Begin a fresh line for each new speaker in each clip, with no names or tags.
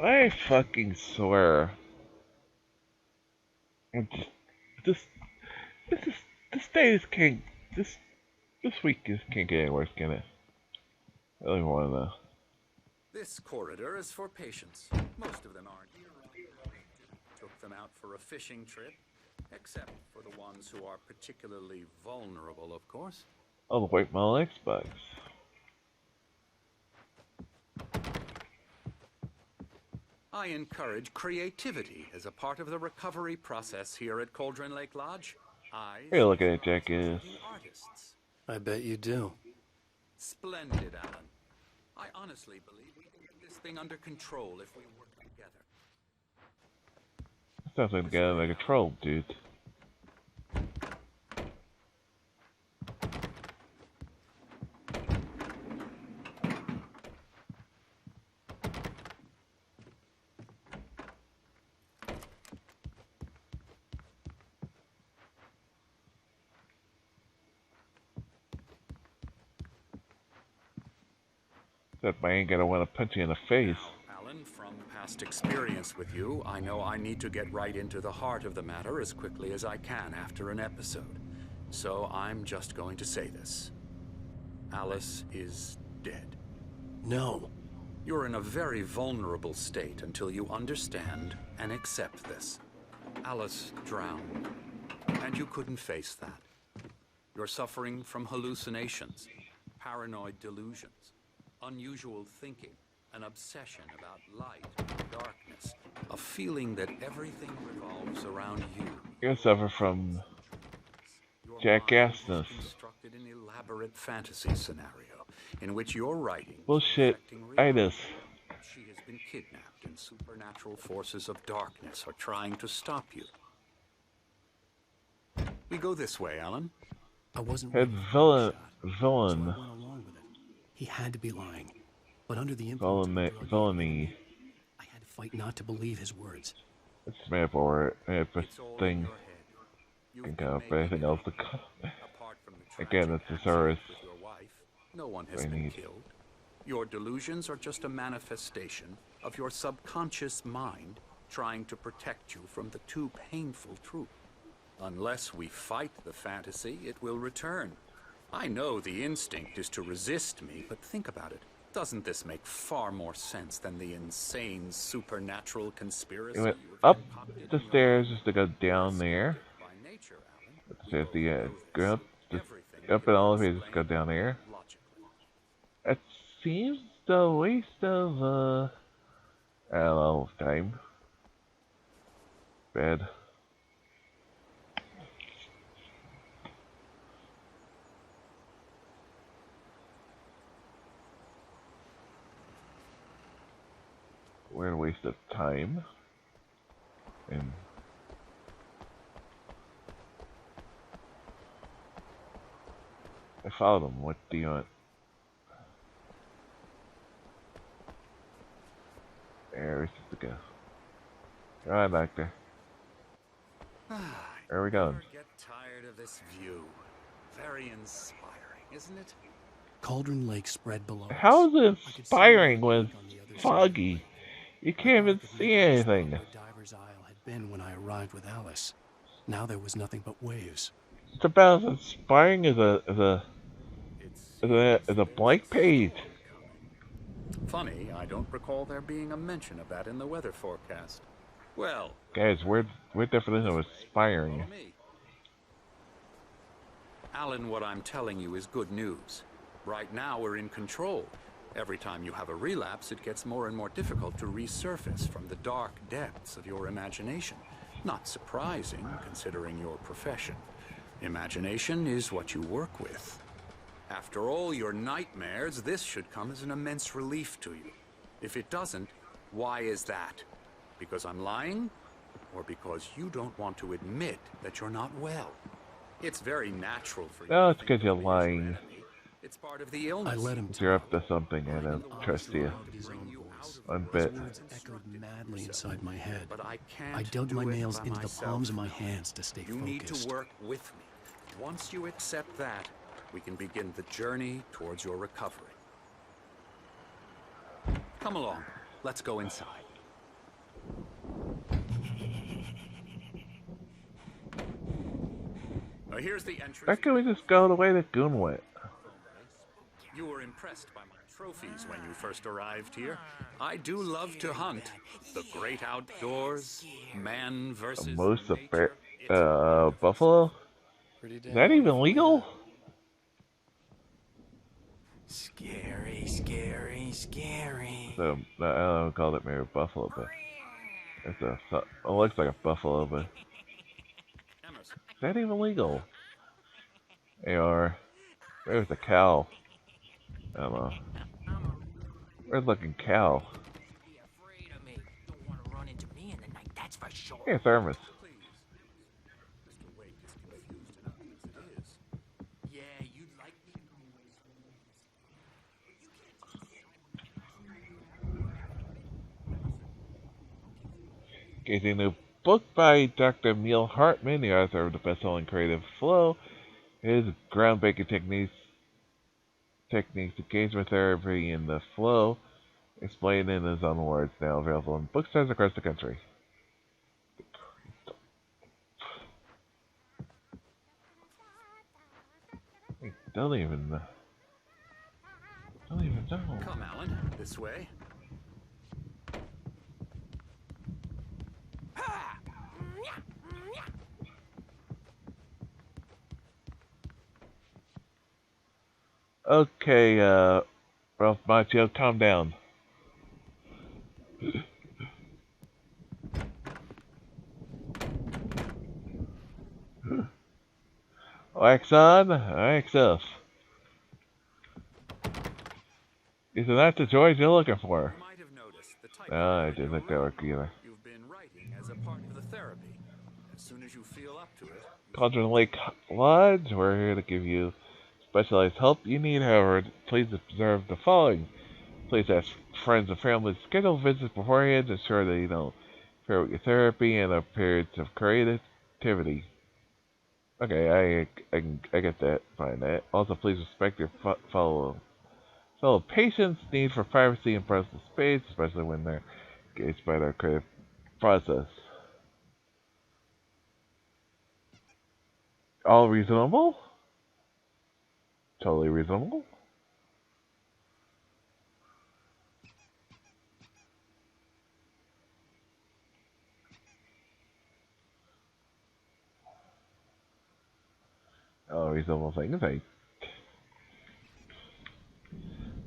I fucking swear. This, this, this is, this day is can't, this week is can't get any worse, can it? I don't even want to know.
This corridor is for patients. Most of them aren't. Took them out for a fishing trip, except for the ones who are particularly vulnerable, of course.
I'll wipe my Xbox.
I encourage creativity as a part of the recovery process here at Cauldron Lake Lodge.
Here, look at it, jackass.
Artists.
I bet you do.
Splendid, Alan. I honestly believe we can get this thing under control if we work together.
Sounds like the guy like a troll, dude. That I ain't gonna want to punch you in the face.
Now, Alan, from past experience with you, I know I need to get right into the heart of the matter as quickly as I can after an episode. So I'm just going to say this. Alice is dead.
No.
You're in a very vulnerable state until you understand and accept this. Alice drowned, and you couldn't face that. You're suffering from hallucinations, paranoid delusions, unusual thinking, an obsession about light and darkness, a feeling that everything revolves around you.
You're gonna suffer from jackassness.
Constructed an elaborate fantasy scenario in which you're writing
Bullshit. Itis.
she has been kidnapped and supernatural forces of darkness are trying to stop you. We go this way, Alan.
I wasn't
Head
ready for
villain.
the shot,
Villain.
so I went along with it. He had to be lying. But under the influence of drug
Villainy.
I had to fight not to believe his words.
It's made for it. It's
It's
a
all in
thing.
your head. You've
Think
been
of
making
anything
it
else
up.
to come.
Apart from the
Again,
tragic
it's Thesaurus.
accident with your wife, no one has
I
been
need.
killed. Your delusions are just a manifestation of your subconscious mind trying to protect you from the too painful truth. Unless we fight the fantasy, it will return. I know the instinct is to resist me, but think about it. Doesn't this make far more sense than the insane supernatural conspiracy?
It went
you have
up
concocted
the
in your
stairs
mind?
just to go down there.
By nature, Alan,
Let's
we
see at the
both
end.
know
Go
this.
up, just
Everything
up
can
in
be
all of it, just go
explained
down there.
logically.
It seems the waste of I don't know, time. Bed. Weird waste of time. And I followed him. What do you want? There's just the go. Go on back there. Where are we going?
Never get tired of this view. Very inspiring, isn't it?
Cauldron Lake spread below us.
How is it
I could see
inspiring
the
when
lake on the other
it's
side of the
foggy?
lake.
You
I
can't
thought I
even
could
see
make out the spot
anything.
where Diver's Isle had been when I arrived with Alice. Now there was nothing but waves.
It's about as inspiring as a blank page.
Funny, I don't recall there being a mention of that in the weather forecast. Well,
Guys, weird definition of inspiring.
follow me. Alan, what I'm telling you is good news. Right now we're in control. Every time you have a relapse, it gets more and more difficult to resurface from the dark depths of your imagination. Not surprising, considering your profession. Imagination is what you work with. After all your nightmares, this should come as an immense relief to you. If it doesn't, why is that? Because I'm lying? Or because you don't want to admit that you're not well? It's very natural for you.
No,
to
it's
think
'cause you're
of me as your
lying.
enemy. It's part of the illness.
I let him
If you're
talk.
up to something, I don't trust you.
Loved his own voice.
I'm
His
bit.
words echoed madly inside my head.
But I can't
I dug
do
my
it
nails
by
into the
myself.
palms of my hands to stay
You need
focused.
to work with me. Once you accept that, we can begin the journey towards your recovery. Come along. Let's go inside. Here's the entrance.
Why can't we just go the way the goon went?
You were impressed by my trophies when you first arrived here. I do love to hunt. The great outdoors, man versus
Most of
nature.
buffalo?
Pretty
Is
damn
that even
wonderful,
legal?
Scary, scary, scary.
So, I don't know, called it maybe buffalo, but it's it looks like a buffalo, but
Emerson.
is that even legal? Or there's a cow. I don't know. Weird looking cow.
Be afraid of me. Don't want to run into me in the night, that's for sure.
Hey, thermos.
Please. Mr. Wake is confused enough as it is.
Yeah, you'd like me.
Okay, the new book by Dr. Neil Hartman, the author of the best-selling Creative Flow, is groundbreaking techniques to engage with therapy in the flow, explained in his own words, now available in bookstores across the country. I don't even know.
Come, Alan, this way.
Okay, Ralph Macchio, calm down. Wax on, wax off. Is that the George you're looking for?
You might have noticed the type
No, I didn't think that work either.
you've been writing as a part of the therapy. As soon as you feel up to it,
Cauldron Lake Lodge, we're here to give you specialized help you need, however, please observe the following. Please ask friends and family to schedule visits beforehand to ensure that you don't interfere with your therapy and the periods of creativity. Okay, I get that, find that. Also, please respect your fellow patients' need for privacy and personal space, especially when they're engaged by their creative process. All reasonable? Totally reasonable. All reasonable things.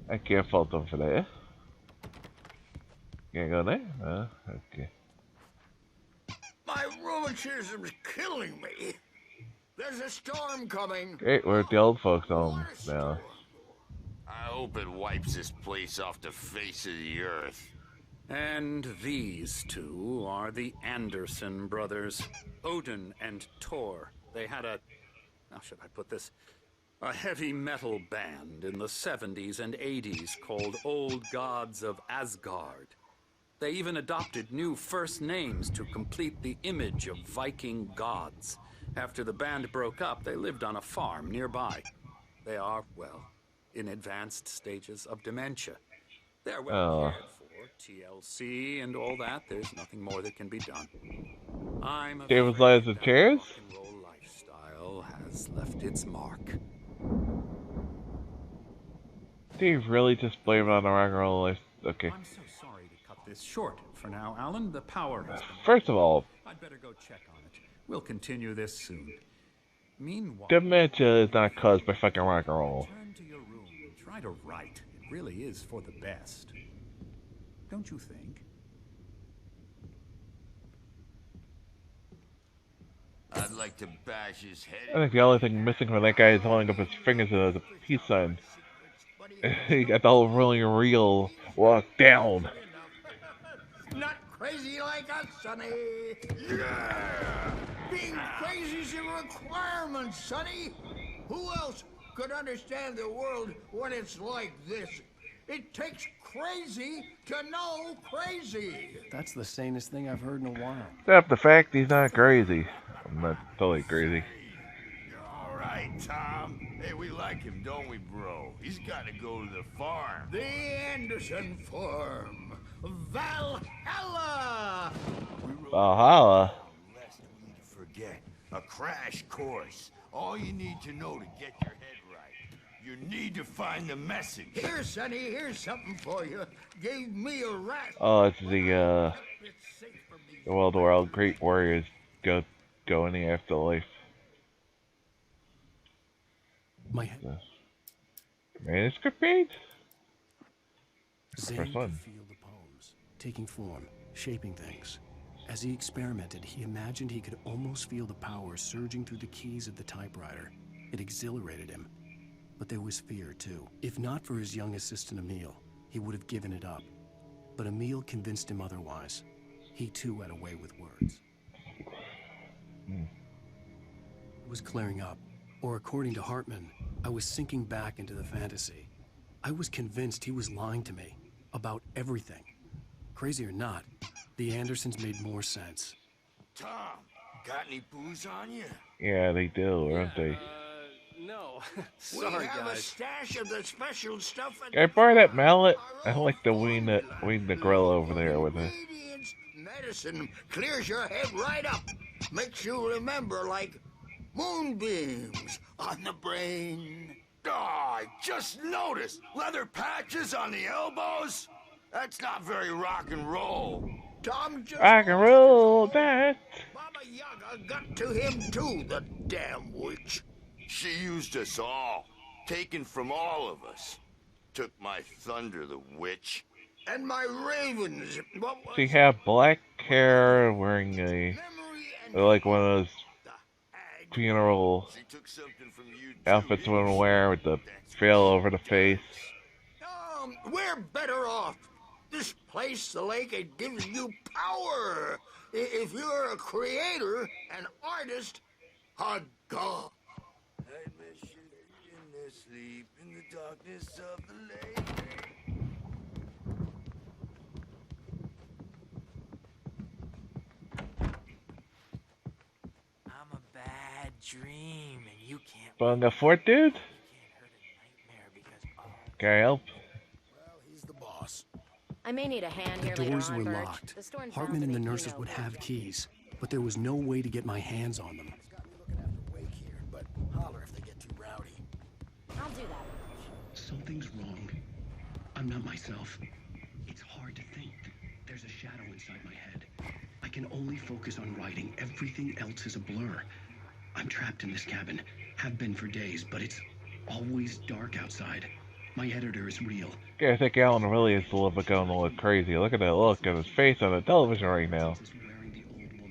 I can't fault them for that. Can't go there? Okay.
My rheumatism's killing me. There's a storm coming.
Great, we're at the old folks' home now.
I hope it wipes this place off the face of the earth.
and these two are the Anderson brothers, Odin and Thor. They had how should I put this? A heavy metal band in the 70s and 80s called Old Gods of Asgard. They even adopted new first names to complete the image of Viking gods. After the band broke up, they lived on a farm nearby. They are, well, in advanced stages of dementia. They're well cared for, TLC and all that. There's nothing more that can be done. I'm afraid
David's lies of
that
chairs?
rock and roll lifestyle has left its mark.
Do you really just blame it on the rock and roll life? Okay.
I'm so sorry to cut this short for now, Alan. The power has been...
First of all,
I'd better go check on it. We'll continue this soon. Meanwhile,
dementia is not caused by fucking rock and roll.
return to your room and try to write. It really is for the best. Don't you think?
I'd like to bash his head.
I think the only thing missing from that guy is holding up his fingers as a peace sign. He got the whole really real walk down.
Not crazy like us, Sonny. Yeah! Being crazy's a requirement, Sonny. Who else could understand the world when it's like this? It takes crazy to know crazy.
That's the sanest thing I've heard in a while.
Except the fact he's not crazy. I'm not totally crazy.
All right, Tom. Hey, we like him, don't we, bro? He's got to go to the farm. The Anderson farm. Valhalla!
Valhalla?
Lest we forget, a crash course all you need to know to get your head right. You need to find the message. Here, Sonny, here's something for you. Gave me a rat.
Oh, it's the World where all great warriors go in the afterlife.
My head.
The manuscript page?
Zane
First
could
one.
feel the poems, taking form, shaping things. As he experimented, he imagined he could almost feel the power surging through the keys of the typewriter. It exhilarated him. But there was fear, too. If not for his young assistant Emil, he would have given it up. But Emil convinced him otherwise. He, too, had a way with words. It was clearing up. Or according to Hartman, I was sinking back into the fantasy. I was convinced he was lying to me. About everything. Crazy or not, the Andersons made more sense.
Tom, got any booze on you?
Yeah, they do, don't they?
No.
We have a stash of the special stuff at
Can I borrow that mallet? I like to wean the grill over there with it.
Ingredients, medicine clears your head right up. Makes you remember like moonbeams on the brain. Oh, I just noticed leather patches on the elbows. That's not very rock and roll. Tom just
I can roll that.
Baba Yaga got to him too, the damn witch. She used us all, taken from all of us. Took my thunder, the witch. And my ravens. What was
She had black hair, wearing
memory and
like one of those
the hag.
funeral
She took something from you too,
outfits
didn't
women
she?
wear with the veil over the face.
We're better off. This place, the lake, it gives you power. If you're a creator, an artist, a god. I miss you in their sleep, in the darkness of the lake.
I'm a bad dream, and you can't.
Bunga Fort, dude?
You can't hurt a nightmare because
Can I help?
Well, he's the boss.
I may need a hand
The
here later
doors
on,
were
Birch.
locked.
The storm sounds
Hartman
to
and the
make you
nurses
know
would have
project.
keys, but there was no way to get my hands on them.
It's got me looking after Wake here, but holler if they get too rowdy.
I'll do that.
Something's wrong. I'm not myself. It's hard to think. There's a shadow inside my head. I can only focus on writing. Everything else is a blur. I'm trapped in this cabin. Have been for days, but it's always dark outside. My editor is real.
Okay, I think Alan really is going to look crazy. Look at that look on his face on the television right now.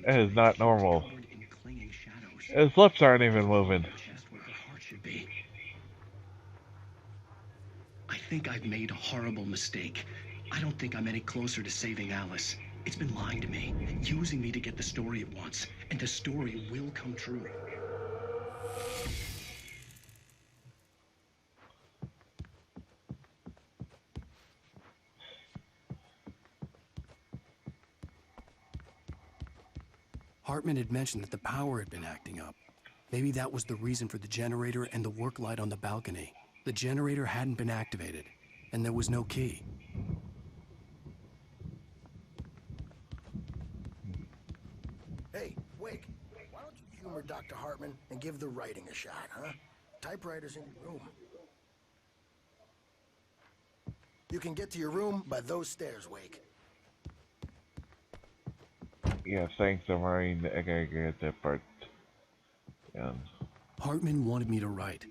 It is not normal. His lips aren't even moving.
Chest where her heart should be. I think I've made a horrible mistake. I don't think I'm any closer to saving Alice. It's been lying to me, using me to get the story it wants, and the story will come true. Hartman had mentioned that the power had been acting up. Maybe that was the reason for the generator and the work light on the balcony. The generator hadn't been activated, and there was no key.
Hey, Wake, why don't you humor Dr. Hartman and give the writing a shot, huh? Typewriter's in your room. You can get to your room by those stairs, Wake.
Yeah, thanks, I'm worrying I gotta get that part.
Hartman wanted me to write.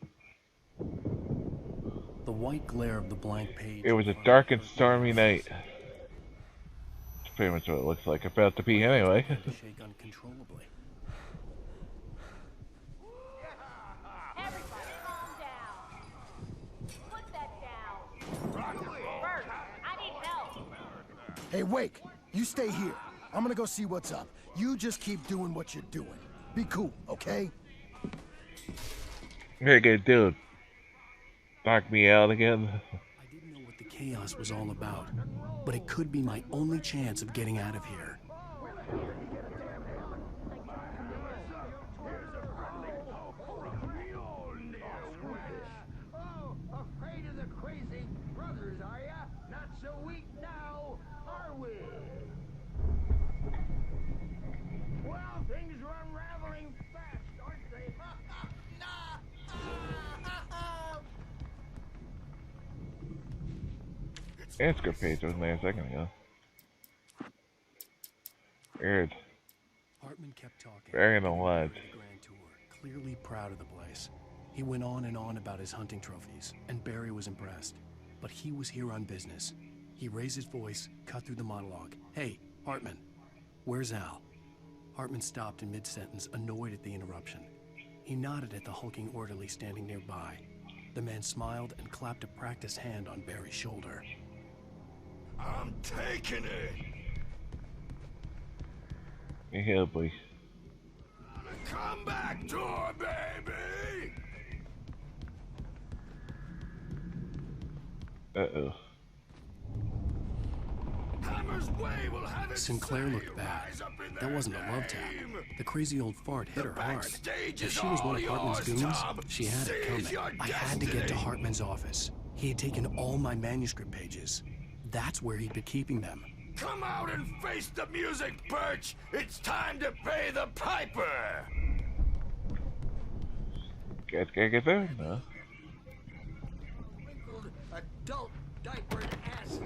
The white glare of the blank page.
It was a dark and stormy night. That's pretty much what it looks like. About to be anyway.
Shake uncontrollably.
Everybody calm down. Put that down. Birch, I need help.
Hey, Wake, you stay here. I'm gonna go see what's up. You just keep doing what you're doing. Be cool, okay?
Very good, dude. Knock me out again.
I didn't know what the chaos was all about, but it could be my only chance of getting out of here.
Oh, afraid of the crazy brothers, are ya? Not so weak now, are we? Well, things are unraveling fast, aren't they? Not
Manuscript page was made a second ago. Weird.
Hartman kept talking.
Very in the
giving
woods.
Barry the grand tour, clearly proud of the place. He went on and on about his hunting trophies, and Barry was impressed. But he was here on business. He raised his voice, cut through the monologue. Hey, Hartman, where's Al? Hartman stopped in mid-sentence, annoyed at the interruption. He nodded at the hulking orderly standing nearby. The man smiled and clapped a practiced hand on Barry's shoulder.
I'm taking it.
Yeah, boy.
Come back door, baby.
Uh-oh.
Hammer's way will have its
Sinclair
say.
looked bad.
Rise up in
That
their
wasn't a love tap.
name.
The crazy old fart hit her hard.
backstage
If
is
she was one of
all
Hartman's
yours,
goons,
Tom.
she had it
Seize your
coming. I had to get to
destiny.
Hartman's office. He had taken all my manuscript pages. That's where he'd been keeping them.
Come out and face the music, Birch. It's time to pay the piper.
Guys gotta get there? No.
Wrinkled adult diapered asses